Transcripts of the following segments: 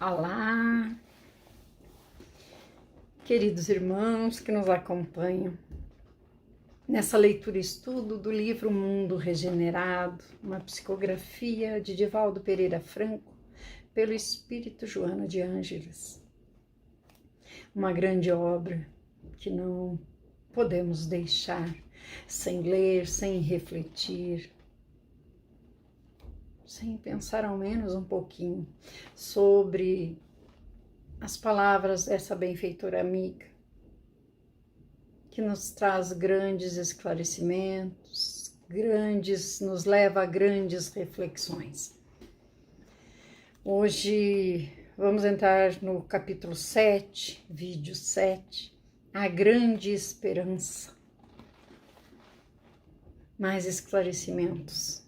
Olá, queridos irmãos que nos acompanham nessa leitura e estudo do livro Mundo Regenerado, uma psicografia de Divaldo Pereira Franco, pelo Espírito Joana de Ângeles. Uma grande obra que não podemos deixar sem ler, sem refletir, sem pensar ao menos um pouquinho sobre as palavras dessa benfeitora amiga, que nos traz grandes esclarecimentos, nos leva a grandes reflexões. Hoje vamos entrar no capítulo 7, vídeo 7, a grande esperança. Mais esclarecimentos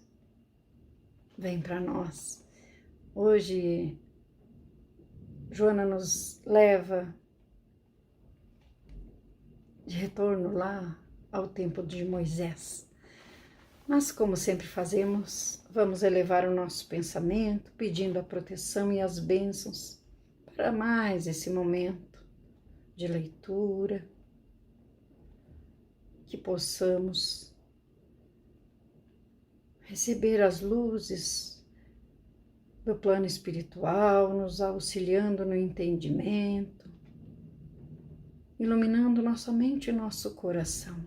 vêm para nós. Hoje Joana nos leva de retorno lá ao tempo de Moisés. Mas, como sempre fazemos, vamos elevar o nosso pensamento, pedindo a proteção e as bênçãos para mais esse momento de leitura, que possamos receber as luzes do plano espiritual, nos auxiliando no entendimento, iluminando nossa mente e nosso coração.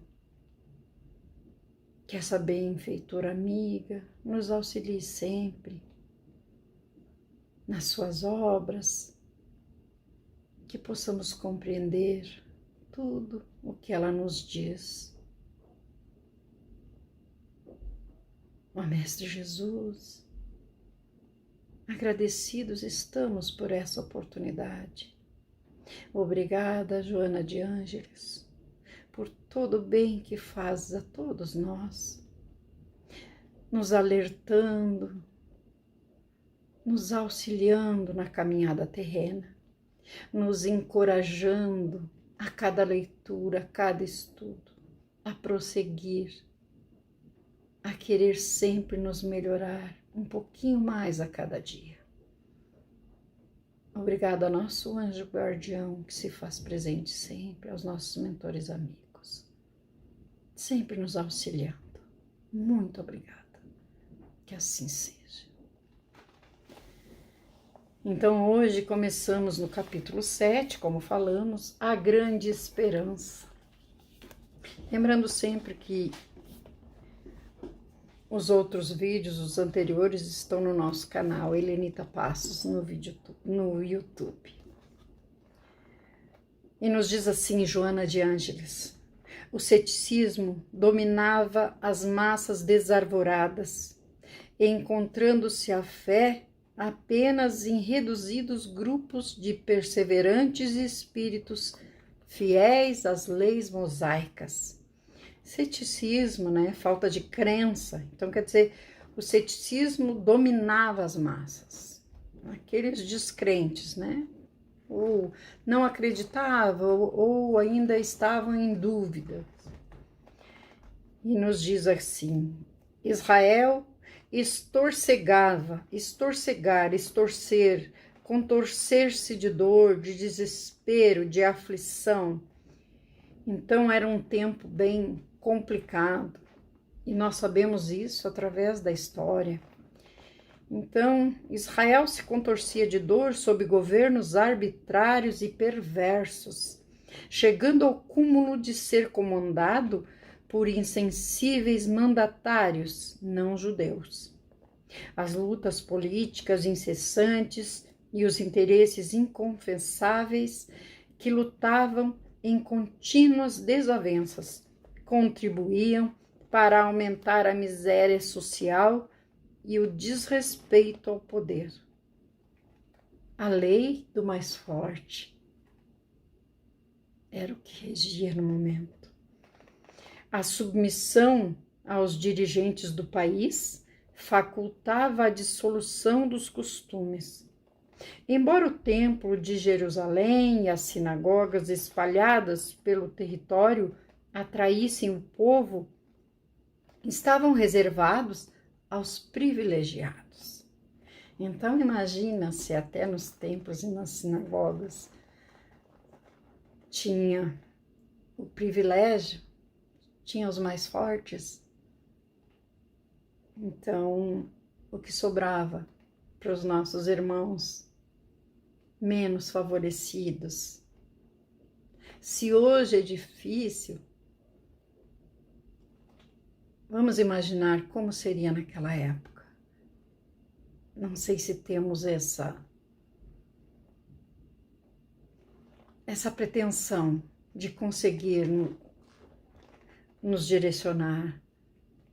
Que essa benfeitora amiga nos auxilie sempre nas suas obras, que possamos compreender tudo o que ela nos diz. Ó Mestre Jesus, agradecidos estamos por essa oportunidade. Obrigada, Joana de Ângeles, por todo o bem que fazes a todos nós, nos alertando, nos auxiliando na caminhada terrena, nos encorajando a cada leitura, a cada estudo, a prosseguir, a querer sempre nos melhorar um pouquinho mais a cada dia. Obrigada ao nosso anjo guardião que se faz presente sempre, aos nossos mentores amigos, sempre nos auxiliando. Muito obrigada. Que assim seja. Então hoje começamos no capítulo 7, como falamos, a grande esperança. Lembrando sempre que os outros vídeos, os anteriores, estão no nosso canal Helenita Passos, no YouTube. E nos diz assim Joana de Ângeles: o ceticismo dominava as massas desarvoradas, encontrando-se a fé apenas em reduzidos grupos de perseverantes espíritos fiéis às leis mosaicas. Ceticismo, né? Falta de crença. Então, quer dizer, o ceticismo dominava as massas. Aqueles descrentes, né? Ou não acreditavam, ou ainda estavam em dúvida. E nos diz assim: Israel estorcer, contorcer-se de dor, de desespero, de aflição. Então, era um tempo bem complicado, e nós sabemos isso através da história. Então, Israel se contorcia de dor sob governos arbitrários e perversos, chegando ao cúmulo de ser comandado por insensíveis mandatários não judeus. As lutas políticas incessantes e os interesses inconfessáveis que lutavam em contínuas desavenças contribuíam para aumentar a miséria social e o desrespeito ao poder. A lei do mais forte era o que regia no momento. A submissão aos dirigentes do país facultava a dissolução dos costumes. Embora o templo de Jerusalém e as sinagogas espalhadas pelo território atraíssem o povo, estavam reservados aos privilegiados. Então imagina se até nos templos e nas sinagogas tinha o privilégio, tinha os mais fortes. Então o que sobrava para os nossos irmãos menos favorecidos? Se hoje é difícil, vamos imaginar como seria naquela época. Não sei se temos essa pretensão de conseguir nos direcionar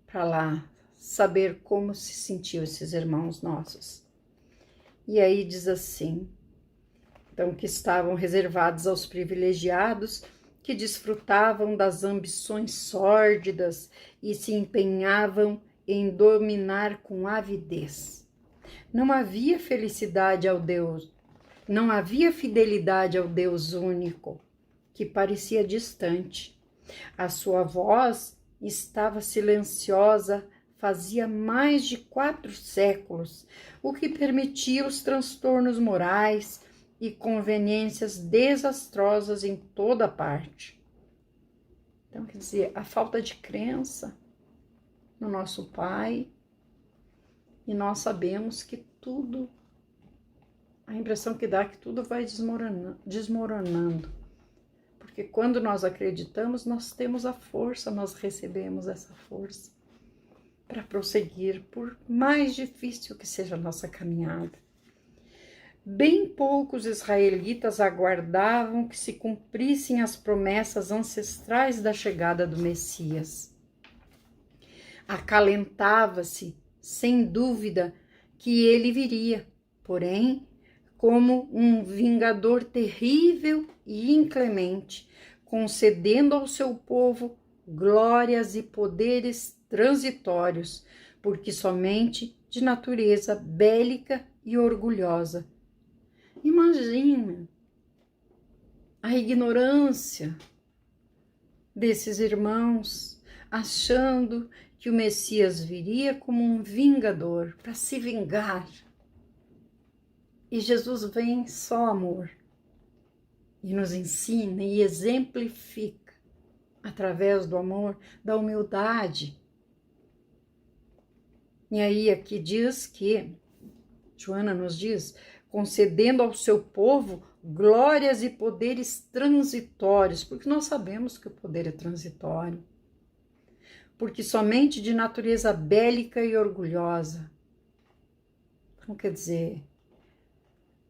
para lá, saber como se sentiam esses irmãos nossos. E aí diz assim: então, que estavam reservados aos privilegiados, que desfrutavam das ambições sórdidas e se empenhavam em dominar com avidez. Não havia felicidade ao Deus, não havia fidelidade ao Deus único, que parecia distante. A sua voz estava silenciosa fazia mais de 4 séculos, o que permitia os transtornos morais e conveniências desastrosas em toda parte. Então, quer dizer, a falta de crença no nosso Pai, e nós sabemos que tudo, a impressão que dá é que tudo vai desmoronando. Porque quando nós acreditamos, nós temos a força, nós recebemos essa força para prosseguir, por mais difícil que seja a nossa caminhada. Bem poucos israelitas aguardavam que se cumprissem as promessas ancestrais da chegada do Messias. Acalentava-se, sem dúvida, que ele viria, porém, como um vingador terrível e inclemente, concedendo ao seu povo glórias e poderes transitórios, porque somente de natureza bélica e orgulhosa. Imagina a ignorância desses irmãos, achando que o Messias viria como um vingador, para se vingar. E Jesus vem só amor, e nos ensina e exemplifica, através do amor, da humildade. E aí aqui diz que, Joana nos diz, concedendo ao seu povo glórias e poderes transitórios, porque nós sabemos que o poder é transitório, porque somente de natureza bélica e orgulhosa. Então, quer dizer,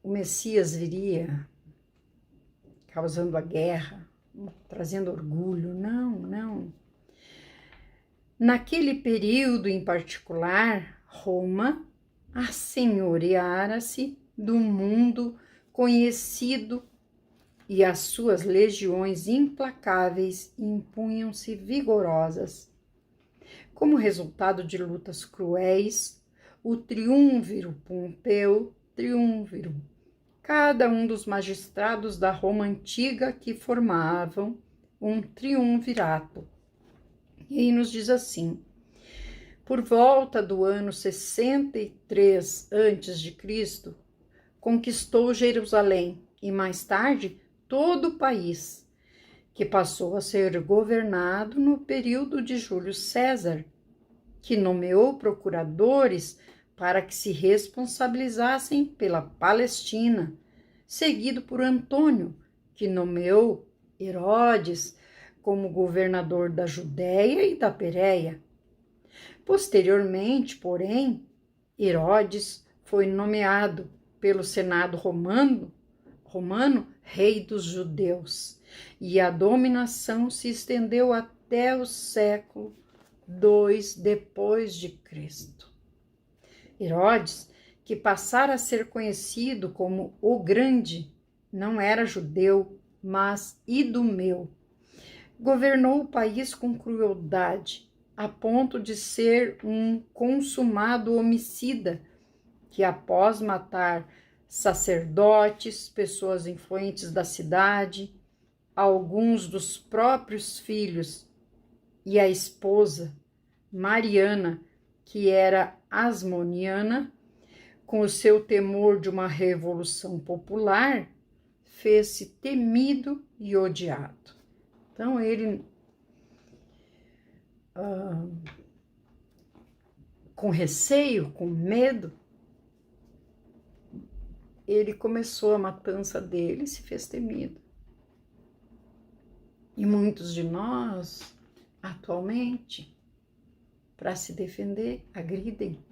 o Messias viria causando a guerra, trazendo orgulho. Não, não. Naquele período em particular, Roma assenhoreara-se do mundo conhecido e as suas legiões implacáveis impunham-se vigorosas. Como resultado de lutas cruéis, o triunviro Pompeu, cada um dos magistrados da Roma antiga que formavam um triunvirato. E aí nos diz assim: por volta do ano 63 a.C., conquistou Jerusalém e mais tarde todo o país, que passou a ser governado no período de Júlio César, que nomeou procuradores para que se responsabilizassem pela Palestina, seguido por Antônio, que nomeou Herodes como governador da Judéia e da Pérea. Posteriormente, porém, Herodes foi nomeado pelo Senado romano rei dos judeus, e a dominação se estendeu até o século II depois de Cristo. Herodes, que passara a ser conhecido como o Grande, não era judeu, mas idumeu. Governou o país com crueldade, a ponto de ser um consumado homicida, que após matar sacerdotes, pessoas influentes da cidade, alguns dos próprios filhos e a esposa, Mariana, que era asmoniana, com o seu temor de uma revolução popular, fez-se temido e odiado. Então, ele, com receio, com medo, ele começou a matança dele e se fez temido. E muitos de nós, atualmente, para se defender, agridem.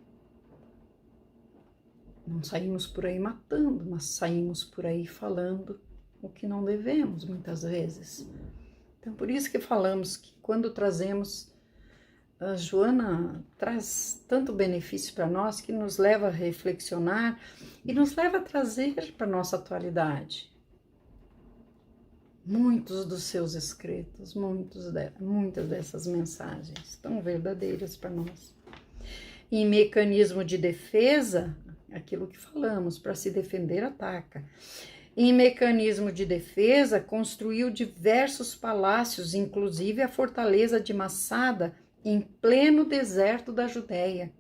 Não saímos por aí matando, mas saímos por aí falando o que não devemos, muitas vezes. Então, por isso que falamos que quando trazemos, a Joana traz tanto benefício para nós, que nos leva a reflexionar e nos leva a trazer para a nossa atualidade. Muitos dos seus escritos, muitas dessas mensagens tão verdadeiras para nós. Em mecanismo de defesa, aquilo que falamos, para se defender, ataca. Em mecanismo de defesa, construiu diversos palácios, inclusive a fortaleza de Massada, em pleno deserto da Judéia.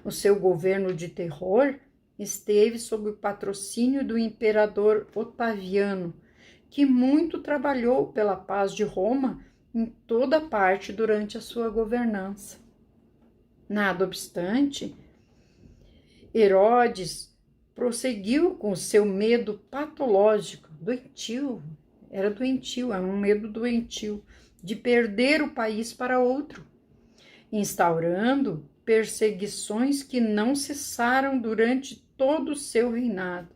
O seu governo de terror esteve sob o patrocínio do imperador Otaviano, que muito trabalhou pela paz de Roma em toda parte durante a sua governança. Nada obstante, Herodes prosseguiu com seu medo patológico, doentio, era um medo doentio, de perder o país para outro, instaurando perseguições que não cessaram durante todo o seu reinado.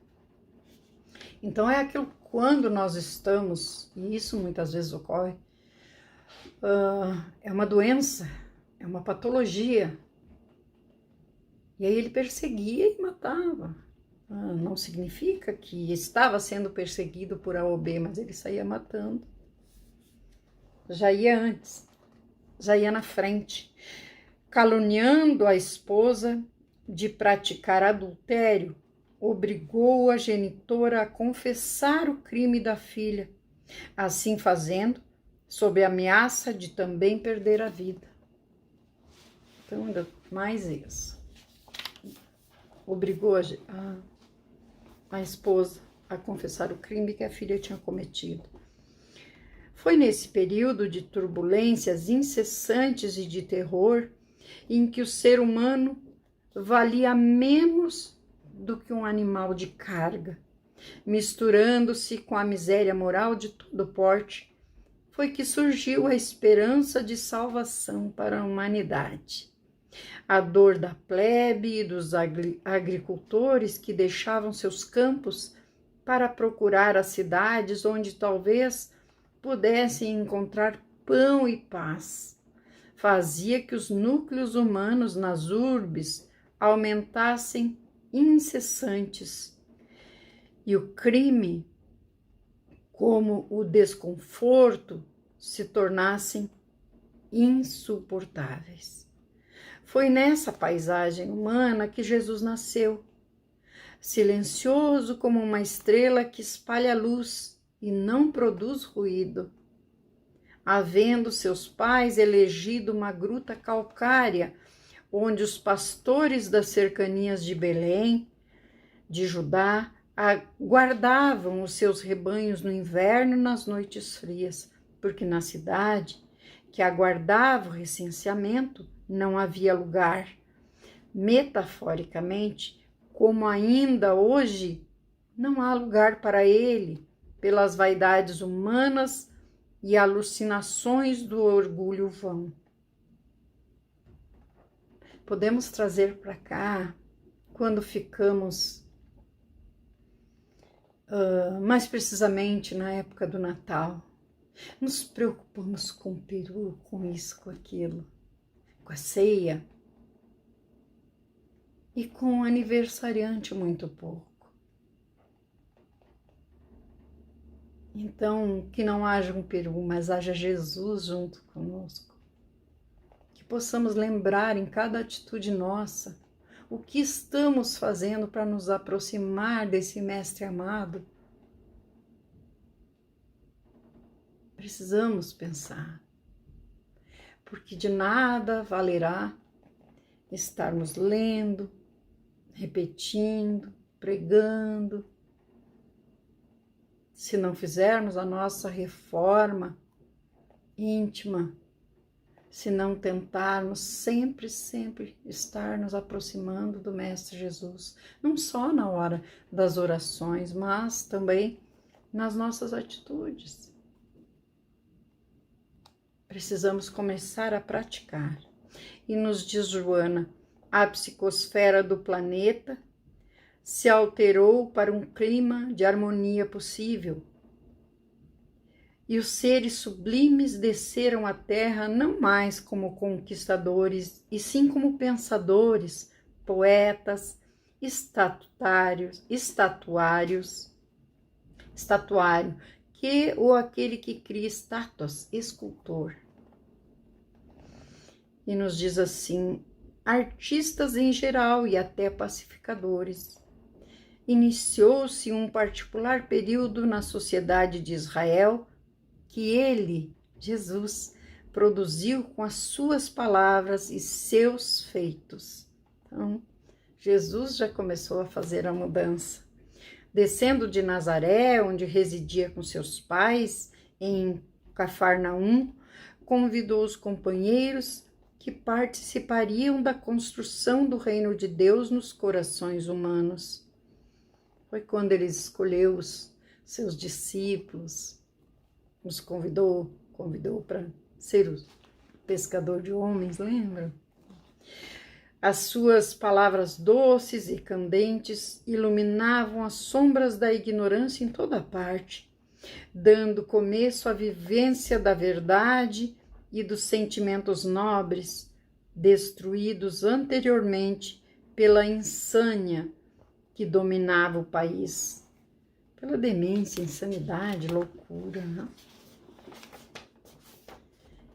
Então é aquilo, quando nós estamos, e isso muitas vezes ocorre, é uma doença, é uma patologia. E aí ele perseguia e matava. Não significa que estava sendo perseguido por A ou B, mas ele saía matando. Já ia antes, já ia na frente, caluniando a esposa de praticar adultério, obrigou a genitora a confessar o crime da filha, assim fazendo, sob ameaça de também perder a vida. Então, ainda mais isso. Obrigou a esposa a confessar o crime que a filha tinha cometido. Foi nesse período de turbulências incessantes e de terror em que o ser humano valia menos do que um animal de carga, misturando-se com a miséria moral de todo porte, foi que surgiu a esperança de salvação para a humanidade. A dor da plebe e dos agricultores que deixavam seus campos para procurar as cidades onde talvez pudessem encontrar pão e paz, fazia que os núcleos humanos nas urbes aumentassem incessantes e o crime, como o desconforto, se tornassem insuportáveis. Foi nessa paisagem humana que Jesus nasceu, silencioso como uma estrela que espalha luz e não produz ruído. Havendo seus pais elegido uma gruta calcária, onde os pastores das cercanias de Belém, de Judá, guardavam os seus rebanhos no inverno e nas noites frias, porque na cidade que aguardava o recenseamento não havia lugar. Metaforicamente, como ainda hoje, não há lugar para ele, pelas vaidades humanas e alucinações do orgulho vão. Podemos trazer para cá, quando ficamos, mais precisamente na época do Natal, nos preocupamos com o peru, com isso, com aquilo, com a ceia, e com o aniversariante muito pouco. Então, que não haja um peru, mas haja Jesus junto conosco. Que possamos lembrar em cada atitude nossa o que estamos fazendo para nos aproximar desse Mestre amado. Precisamos pensar, porque de nada valerá estarmos lendo, repetindo, pregando. Se não fizermos a nossa reforma íntima, se não tentarmos sempre estar nos aproximando do Mestre Jesus, não só na hora das orações, mas também nas nossas atitudes. Precisamos começar a praticar. E nos diz Joana, a psicosfera do planeta se alterou para um clima de harmonia possível. E os seres sublimes desceram à Terra não mais como conquistadores, e sim como pensadores, poetas, estatuário, ou aquele que cria estátuas, escultor. E nos diz assim, artistas em geral e até pacificadores. Iniciou-se um particular período na sociedade de Israel que ele, Jesus, produziu com as suas palavras e seus feitos. Então, Jesus já começou a fazer a mudança. Descendo de Nazaré, onde residia com seus pais, em Cafarnaum, convidou os companheiros que participariam da construção do reino de Deus nos corações humanos. Foi quando ele escolheu os seus discípulos, nos convidou para ser o pescador de homens, lembra? As suas palavras doces e candentes iluminavam as sombras da ignorância em toda parte, dando começo à vivência da verdade e dos sentimentos nobres, destruídos anteriormente pela insânia que dominava o país, pela demência, insanidade, loucura, né?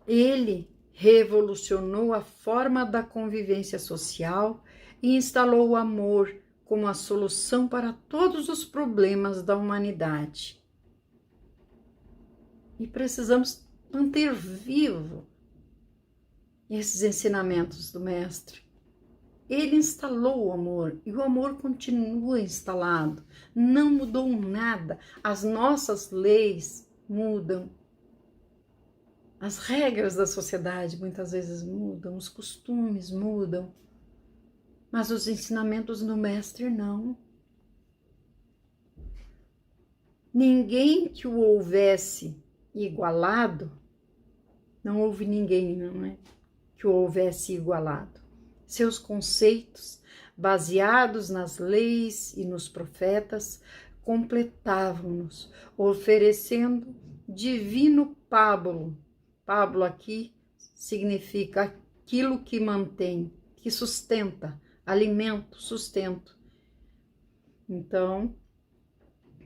Ele revolucionou a forma da convivência social e instalou o amor como a solução para todos os problemas da humanidade. E precisamos manter vivo esses ensinamentos do Mestre. Ele instalou o amor e o amor continua instalado, não mudou nada. As nossas leis mudam. As regras da sociedade muitas vezes mudam, os costumes mudam, mas os ensinamentos do Mestre não. Ninguém que o houvesse igualado, não houve ninguém, não é? Que o houvesse igualado. Seus conceitos, baseados nas leis e nos profetas, completavam-nos, oferecendo divino pábulo. Pábulo aqui significa aquilo que mantém, que sustenta, alimento, sustento. Então,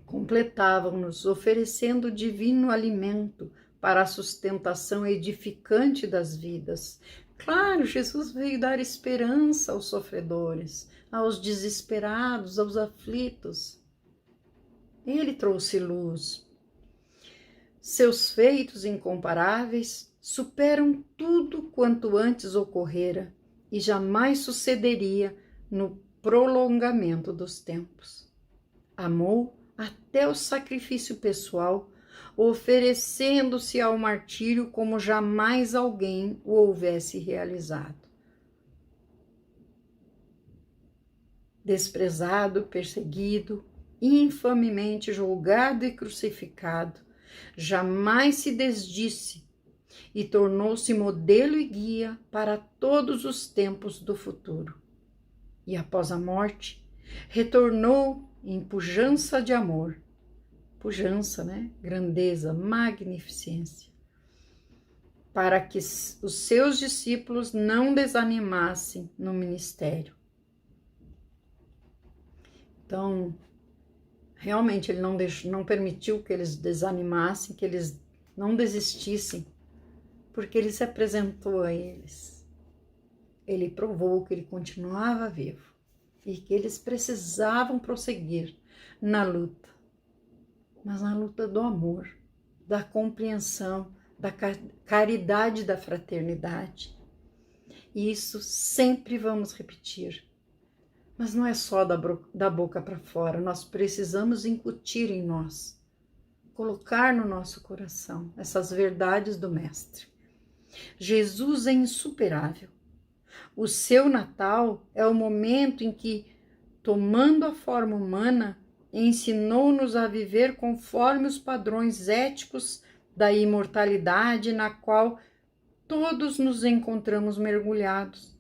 completavam-nos, oferecendo divino alimento para a sustentação edificante das vidas. Claro, Jesus veio dar esperança aos sofredores, aos desesperados, aos aflitos. Ele trouxe luz. Seus feitos incomparáveis superam tudo quanto antes ocorrera e jamais sucederia no prolongamento dos tempos. Amou até o sacrifício pessoal, oferecendo-se ao martírio como jamais alguém o houvesse realizado. Desprezado, perseguido, infamemente julgado e crucificado, jamais se desdisse e tornou-se modelo e guia para todos os tempos do futuro. E após a morte, retornou em pujança de amor. Pujança, né? Grandeza, magnificência. Para que os seus discípulos não desanimassem no ministério. Então, realmente ele não permitiu que eles desanimassem, que eles não desistissem, porque ele se apresentou a eles. Ele provou que ele continuava vivo e que eles precisavam prosseguir na luta, mas na luta do amor, da compreensão, da caridade, da fraternidade. E isso sempre vamos repetir. Mas não é só da boca para fora, nós precisamos incutir em nós, colocar no nosso coração essas verdades do Mestre. Jesus é insuperável. O seu Natal é o momento em que, tomando a forma humana, ensinou-nos a viver conforme os padrões éticos da imortalidade na qual todos nos encontramos mergulhados.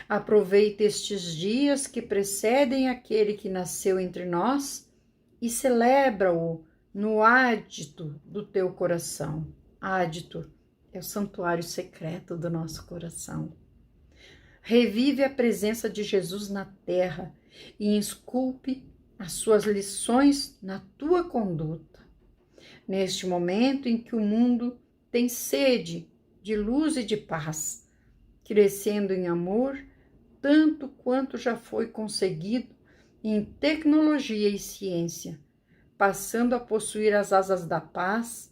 Aproveita estes dias que precedem aquele que nasceu entre nós e celebra-o no ádito do teu coração. Ádito é o santuário secreto do nosso coração. Revive a presença de Jesus na terra e esculpe as suas lições na tua conduta. Neste momento em que o mundo tem sede de luz e de paz, crescendo em amor, tanto quanto já foi conseguido em tecnologia e ciência, passando a possuir as asas da paz,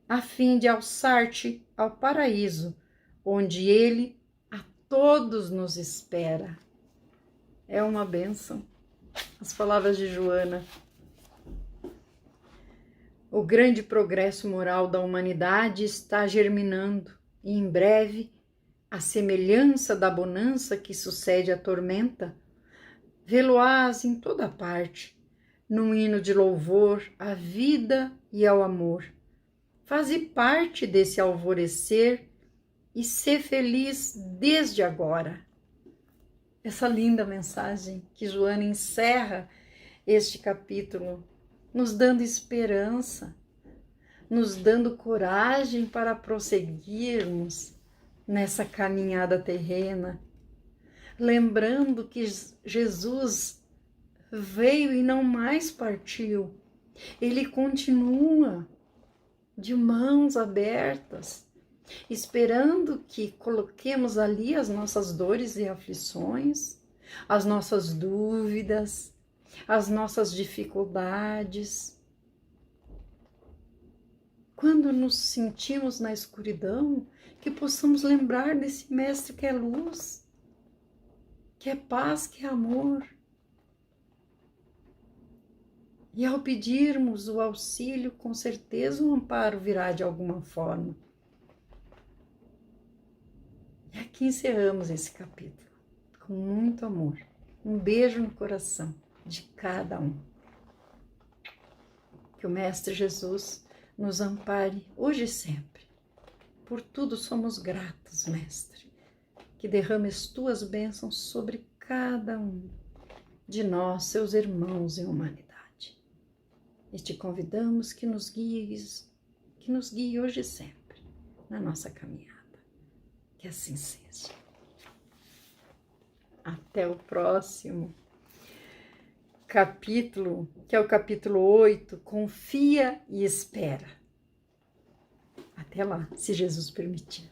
a fim de alçar-te ao paraíso, onde ele a todos nos espera. É uma bênção. As palavras de Joana. O grande progresso moral da humanidade está germinando e em breve, à semelhança da bonança que sucede à tormenta, vê-lo-ás em toda parte, num hino de louvor à vida e ao amor. Faze parte desse alvorecer e ser feliz desde agora. Essa linda mensagem que Joana encerra este capítulo, nos dando esperança, nos dando coragem para prosseguirmos nessa caminhada terrena, lembrando que Jesus veio e não mais partiu. Ele continua de mãos abertas, esperando que coloquemos ali as nossas dores e aflições, as nossas dúvidas, as nossas dificuldades. Quando nos sentimos na escuridão, que possamos lembrar desse Mestre que é luz, que é paz, que é amor. E ao pedirmos o auxílio, com certeza o amparo virá de alguma forma. E aqui encerramos esse capítulo, com muito amor. Um beijo no coração de cada um. Que o Mestre Jesus nos ampare hoje e sempre. Por tudo somos gratos, Mestre. Que derrames tuas bênçãos sobre cada um de nós, seus irmãos em humanidade. E te convidamos que nos guie hoje e sempre na nossa caminhada. Que assim seja. Até o próximo capítulo, que é o capítulo 8, confia e espera. Até lá, se Jesus permitir.